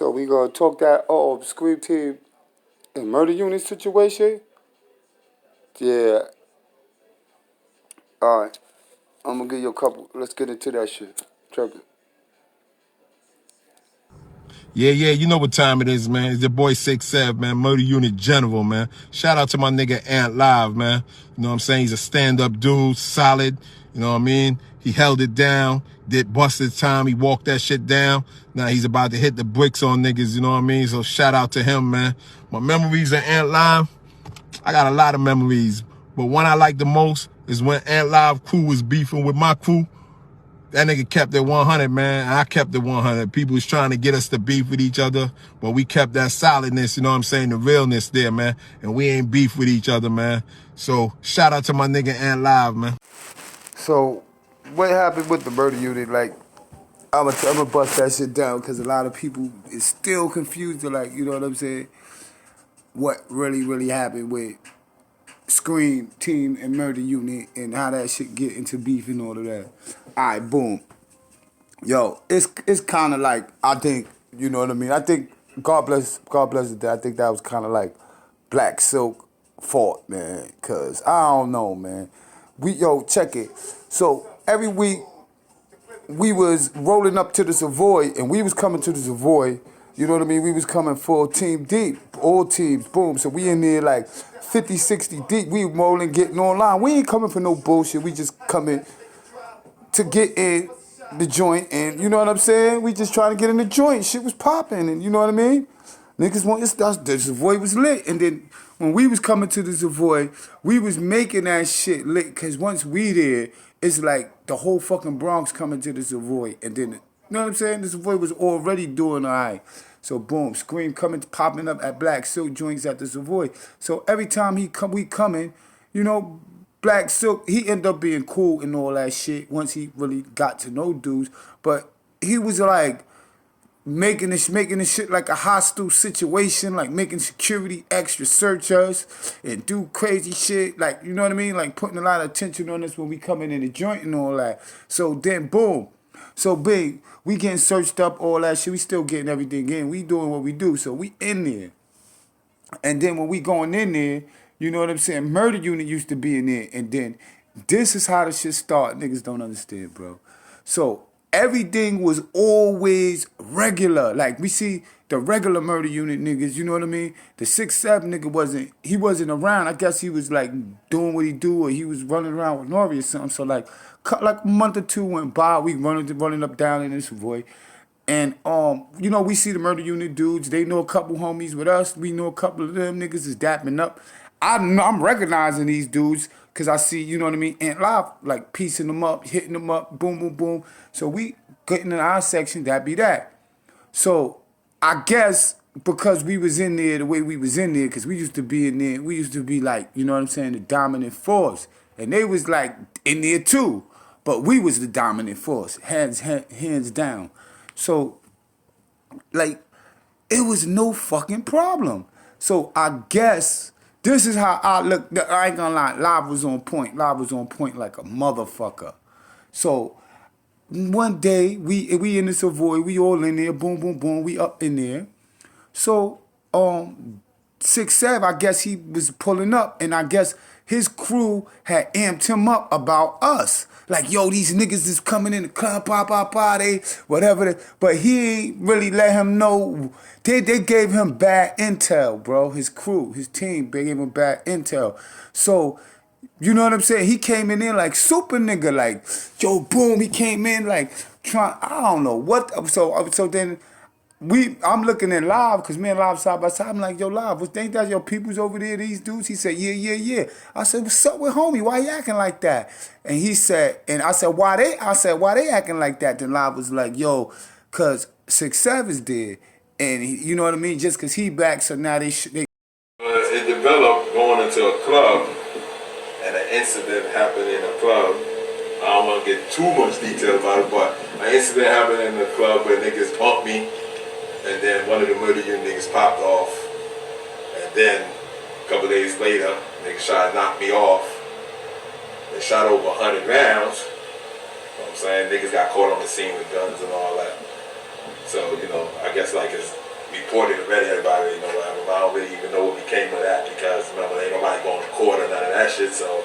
So we gonna talk that Scream Team and Murder Unit situation. Yeah. All right. I'm gonna give you a couple. Let's get into that shit. Check it. Yeah, you know what time it is, man. It's your boy 6'7", man, Murder Unit General, man. Shout out to my nigga Ant Live, man. You know what I'm saying? He's a stand-up dude, solid. You know what I mean? He held it down, did busted time. He walked that shit down. Now he's about to hit the bricks on niggas, you know what I mean? So shout out to him, man. My memories of Ant Live, I got a lot of memories. But one I like the most is when Ant Live crew was beefing with my crew. That nigga kept it 100, man. I kept it 100. People was trying to get us to beef with each other, but we kept that solidness, you know what I'm saying, the realness there, man. And we ain't beef with each other, man. So shout out to my nigga Ant Live, man. So what happened with the Murder Unit? Like, I'm gonna bust that shit down because a lot of people is still confused. To, like, you know what I'm saying? What really happened with Scream Team and Murder Unit and how that shit get into beef and all of that. All right, boom. Yo, it's kind of like, I think, you know what I mean? I think God bless the day. I think that was kind of like Black Silk fault, man. Cause I don't know, man. Check it. So every week we was rolling up to the Savoy and we was coming to the Savoy. You know what I mean? We was coming full team deep, all teams, boom. So we in there like 50, 60 deep. We rolling, getting online. We ain't coming for no bullshit. We just coming to get in the joint, and you know what I'm saying? We just trying to get in the joint. Shit was popping, and you know what I mean? Niggas want the Savoy was lit, and then when we was coming to the Savoy, we was making that shit lit. Cause once we there, it's like the whole fucking Bronx coming to the Savoy, and then you know what I'm saying? The Savoy was already doing alright. So boom, Scream coming, popping up at Black Silk joints at the Savoy. So every time we coming, you know. Black Silk, he ended up being cool and all that shit once he really got to know dudes. But he was like making this shit like a hostile situation, like making security extra search us and do crazy shit. Like, you know what I mean? Like putting a lot of attention on us when we coming in the joint and all that. So then boom. So big, we getting searched up, all that shit. We still getting everything in. We doing what we do. So we in there. And then when we going in there, you know what I'm saying? Murder Unit used to be in there. And then this is how the shit start. Niggas don't understand, bro. So everything was always regular. Like we see the regular Murder Unit niggas, you know what I mean? The 6'7" nigga wasn't around. I guess he was like doing what he do, or he was running around with Nori or something. So like a month or two went by, we running up down in this void. And you know, we see the Murder Unit dudes. They know a couple homies with us. We know a couple of them niggas is dapping up. I'm recognizing these dudes because I see, you know what I mean, Ant Live like piecing them up, hitting them up, boom, boom, boom. So we getting in our section, that be that. So I guess because we was in there the way we was in there, because we used to be in there, we used to be like, you know what I'm saying, the dominant force. And they was like in there too. But we was the dominant force, hands down. So, like, it was no fucking problem. So I guess this is how I look. I ain't gonna lie, Live was on point. Live was on point like a motherfucker. So one day we in the Savoy, we all in there, boom, boom, boom, we up in there. So 6'7", I guess he was pulling up, and I guess his crew had amped him up about us. Like, yo, these niggas is coming in the club, they, whatever. But he ain't really let him know. They gave him bad intel, bro. His crew, his team, they gave him bad intel. So, you know what I'm saying? He came in there like super nigga, like, yo, boom, he came in like, I don't know what. So then I'm looking at Live, because me and Live side by side. I'm like, yo, Live, ain't that your peoples over there, these dudes? He said, yeah. I said, what's up with homie? Why you acting like that? And he said, and I said, why they acting like that? Then Live was like, yo, cause 6'7" is dead. And you know what I mean? Just cause he back, so now they It developed going into a club, and an incident happened in a club. I don't want to get too much detail about it, but an incident happened in the club where niggas bumped me. And then one of the Murder Unit niggas popped off. And then a couple days later, niggas tried to knock me off. They shot over 100 rounds. You know what I'm saying? Niggas got caught on the scene with guns and all that. So, you know, I guess like it's reported already, everybody, you know, whatever. But I don't really even know what became of that because, remember, ain't nobody going to court or none of that shit, so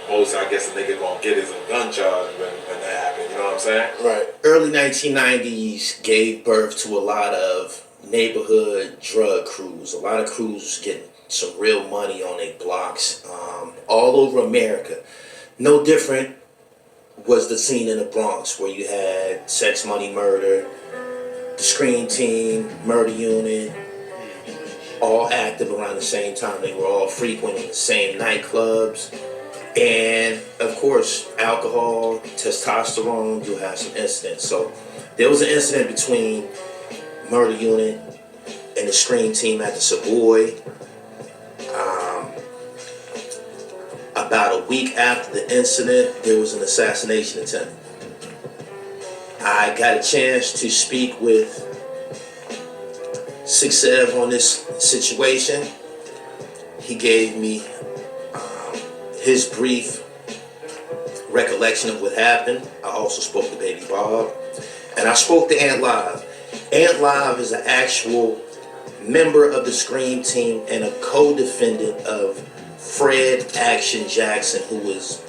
most, I guess, a nigga gonna get is a gun charge when that happened, you know what I'm saying? Right. Early 1990s gave birth to a lot of neighborhood drug crews. A lot of crews was getting some real money on their blocks all over America. No different was the scene in the Bronx where you had Sex Money Murder, the Scream Team, Murder Unit, all active around the same time. They were all frequenting the same nightclubs. And of course, alcohol, testosterone, you'll have some incidents. So there was an incident between Murder Unit and the Scream Team at the Savoy. About a week after the incident, there was an assassination attempt. I got a chance to speak with 6'7" on this situation. He gave me his brief recollection of what happened. I also spoke to Baby Bob. And I spoke to Ant Live. Ant Live is an actual member of the Scream Team and a co-defendant of Fred Action Jackson, who was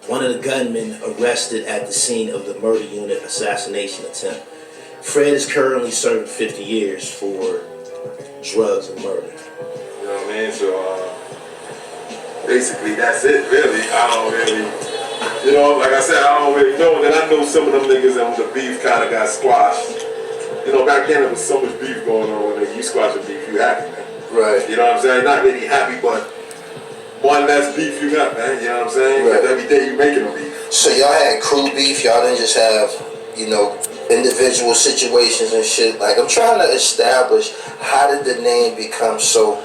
one of the gunmen arrested at the scene of the Murder Unit assassination attempt. Fred is currently serving 50 years for drugs and murder. You know what I mean? So, basically, that's it, really. I don't really, you know, like I said, I don't really know. And then I know some of them niggas and the beef kind of got squashed. You know, back then there was so much beef going on. When you squash a beef, you happy, man. Right. You know what I'm saying? Not really happy, but one less beef you got, man. You know what I'm saying? Right. Because every day you making a beef. So y'all had crew beef. Y'all didn't just have, you know, individual situations and shit. Like, I'm trying to establish, how did the name become so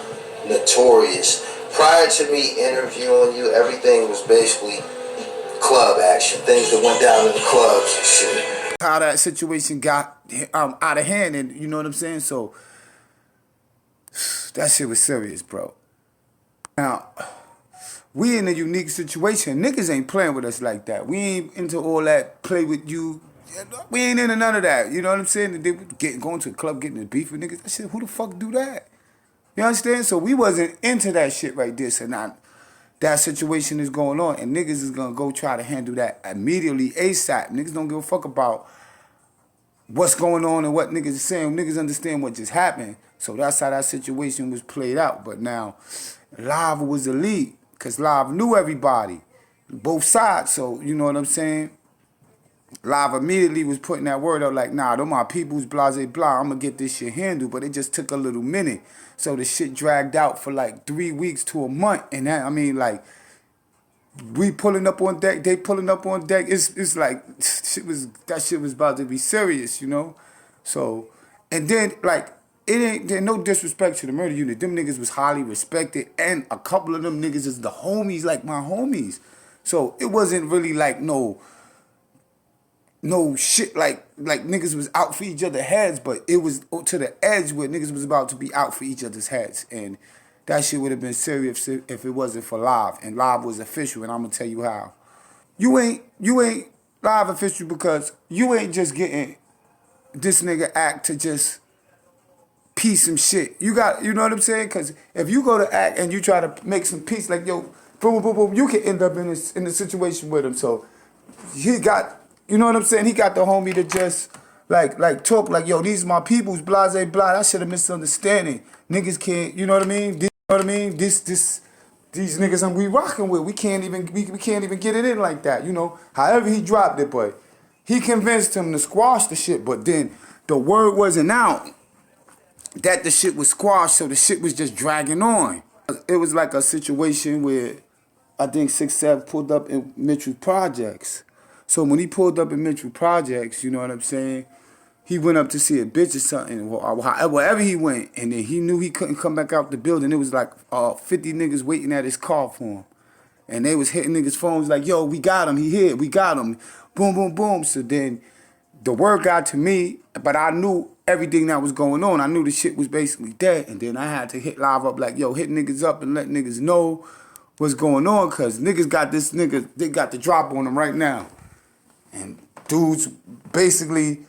notorious? Prior to me interviewing you, everything was basically club action, things that went down in the clubs and shit. How that situation got out of hand, and you know what I'm saying? So that shit was serious, bro. Now, we in a unique situation. Niggas ain't playing with us like that. We ain't into all that play with you. We ain't into none of that. You know what I'm saying? They going to the club, getting in beef with niggas. I said, who the fuck do that? You understand? So we wasn't into that shit right there. So now that situation is going on, and niggas is gonna go try to handle that immediately, ASAP. Niggas don't give a fuck about what's going on and what niggas is saying. Niggas understand what just happened. So that's how that situation was played out. But now, Live was the lead, because Live knew everybody, both sides. So, you know what I'm saying? Live immediately was putting that word out like, nah, them my people's blase blah, I'm gonna get this shit handled. But it just took a little minute. So the shit dragged out for like 3 weeks to a month. And that, I mean, like, we pulling up on deck, they pulling up on deck. It's like, that shit was about to be serious, you know? So, and then, like, there's no disrespect to the Murder Unit. Them niggas was highly respected. And a couple of them niggas is the homies, like my homies. So it wasn't really like no shit like niggas was out for each other's heads, but it was to the edge where niggas was about to be out for each other's heads. And that shit would have been serious if it wasn't for Live. And Live was official, and I'm gonna tell you how. You ain't Live official because you ain't just getting this nigga act to just piece some shit. You got, you know what I'm saying? Because if you go to act and you try to make some peace, like, yo, boom, boom, boom, you can end up in a situation with him. So he got, you know what I'm saying? He got the homie to just like talk like, yo, these my peoples, blase blah. That shit a misunderstanding. Niggas can't, you know what I mean? You know what I mean? These niggas we rocking with, we can't even get it in like that, you know. However he dropped it, but he convinced him to squash the shit. But then the word wasn't out that the shit was squashed, so the shit was just dragging on. It was like a situation where I think 6'7" pulled up in Mitchell Projects. So when he pulled up in Mitchell Projects, you know what I'm saying, he went up to see a bitch or something, wherever he went, and then he knew he couldn't come back out the building. It was like 50 niggas waiting at his car for him. And they was hitting niggas' phones like, yo, we got him, he here, we got him. Boom, boom, boom. So then the word got to me, but I knew everything that was going on. I knew the shit was basically dead. And then I had to hit Live up like, yo, hit niggas up and let niggas know what's going on, because niggas got this nigga, they got the drop on them right now. And dudes basically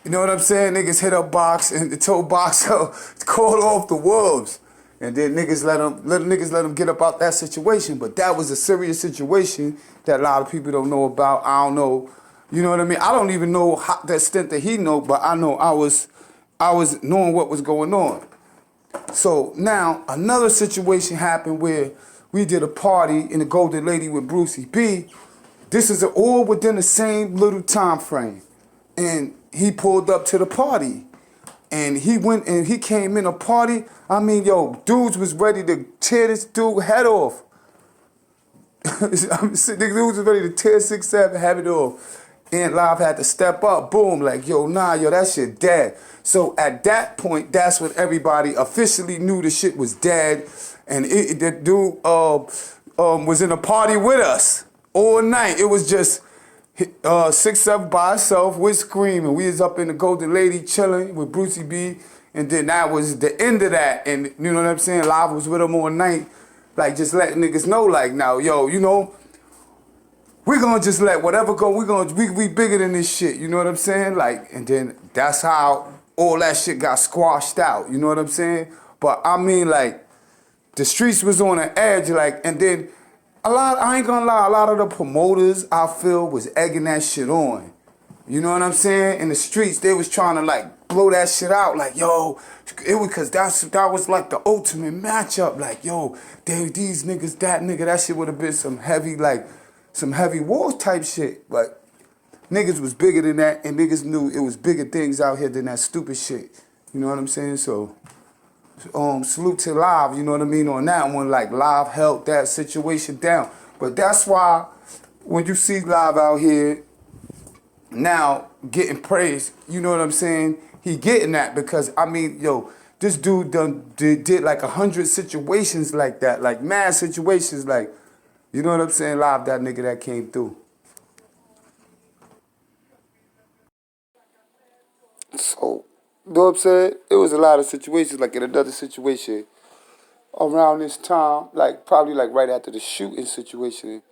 You know what I'm saying? Niggas hit up Box and told Box to call off the wolves. And then niggas let them get up out that situation. But that was a serious situation that a lot of people don't know about. I don't know. You know what I mean? I don't even know how, the extent that he know, but I know I was knowing what was going on. So now another situation happened where we did a party in the Golden Lady with Brucey B. This is all within the same little time frame. And he pulled up to the party. And he went and he came in a party. I mean, yo, dudes was ready to tear this dude head off. Dudes was ready to tear 6'7", have it off. And Live had to step up, boom, like, yo, nah, yo, that shit dead. So at that point, that's when everybody officially knew the shit was dead. And the dude was in a party with us all night. It was just 6'7" by herself with Scream, we was up in the Golden Lady chilling with Brucey B, and then that was the end of that. And you know what I'm saying? Live was with him all night, like just letting niggas know, like, now, yo, you know, we gonna just let whatever go. We bigger than this shit. You know what I'm saying? Like, and then that's how all that shit got squashed out. You know what I'm saying? But I mean, like, the streets was on the edge, like, and then I ain't gonna lie, a lot of the promoters, I feel, was egging that shit on. You know what I'm saying? In the streets, they was trying to, like, blow that shit out. Like, yo, it was, cause that was like the ultimate matchup. Like, yo, these niggas, that nigga, that shit would have been some heavy war type shit. But niggas was bigger than that, and niggas knew it was bigger things out here than that stupid shit. You know what I'm saying? So, salute to Live, you know what I mean, on that one. Like, Live held that situation down. But that's why when you see Live out here now getting praised, you know what I'm saying, he getting that because, I mean, yo, this dude did like 100 situations like that, like mad situations, like, you know what I'm saying, Live, that nigga that came through. So, you know what I'm saying? It was a lot of situations, like in another situation around this time, like probably like right after the shooting situation,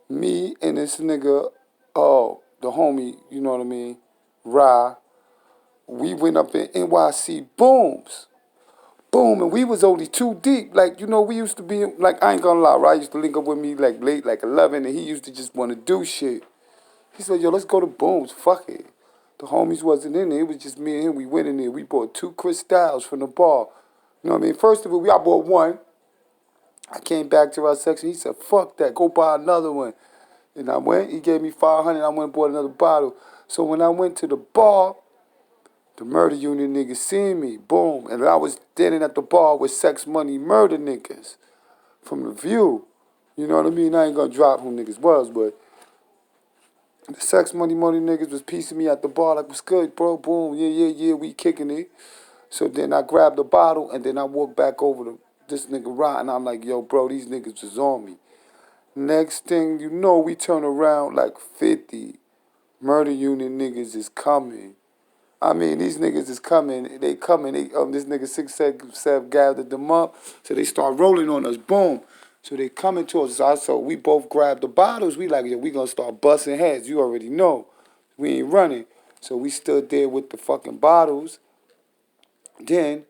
me and this nigga, the homie, you know what I mean, Ra, we went up in NYC Booms. Boom, and we was only too deep. Like, you know, we used to be, like, I ain't gonna lie, Ra used to link up with me like late, like 11, and he used to just want to do shit. He said, yo, let's go to Booms, fuck it. The homies wasn't in there, it was just me and him. We went in there, we bought 2 Crystals from the bar. You know what I mean? First of all, I bought one. I came back to our section. He said, fuck that, go buy another one. And I went, he gave me 500, I went and bought another bottle. So when I went to the bar, the murder unit niggas seen me, boom. And I was standing at the bar with Sex Money Murder niggas from the View. You know what I mean? I ain't gonna drop who niggas was, but the Sex Money niggas was piecing me at the bar like, what's good, bro? Boom, yeah, we kicking it. So then I grabbed the bottle and then I walked back over to this nigga Rod and I'm like, yo, bro, these niggas is on me. Next thing you know, we turn around like 50 murder unit niggas is coming. I mean, these niggas is coming. They coming. This nigga 6'7" gathered them up. So they start rolling on us. Boom. So they coming towards us. So we both grabbed the bottles. We like, yo, we gonna start busting heads. You already know. We ain't running. So we stood there with the fucking bottles. Then